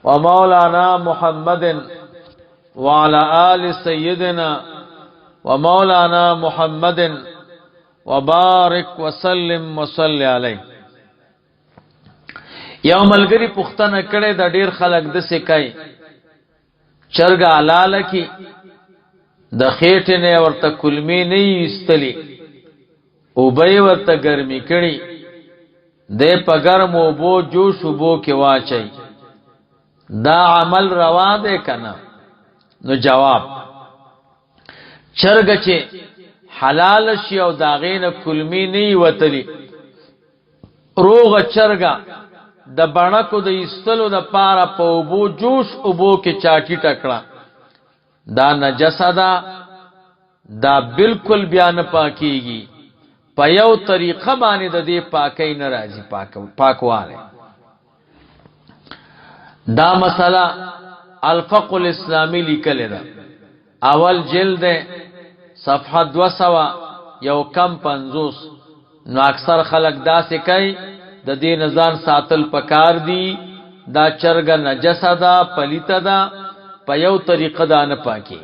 ومولانا محمد وعلى آل سيدنا ومولانا محمد وبارك وسلم وصل علیه. یو ملګری پښتنه کړي د ډیر خلک د سکای چرګ حلاله کی د خېټه نه ورته کلمی نه ایستلی او به ورته ګرمي کړي د پګرم او بو جوش بو کې واچي دا عمل روا ده کنه؟ نو جواب چرګ چې حلال شي او داغینه کلمی نه وتلی روغ چرګا د بڼکو د ایستلو د پاره په بو جوش او بو کې چاټی ټکړه دا نجسه ده، دا بالکل بیان پاکیږي په یو طریقه باندې د دې پاکۍ نه راځي پاکواله. دا مسله الفقه الاسلامی لیکل ده، اول جلد صفحه 200 یو کم 50. نو اکثر خلق دا سکای د دې نزان ساتل پکار دی، دا چرګ نجسه ده، پلیته ده، په یو طریقه دا نه پاکي.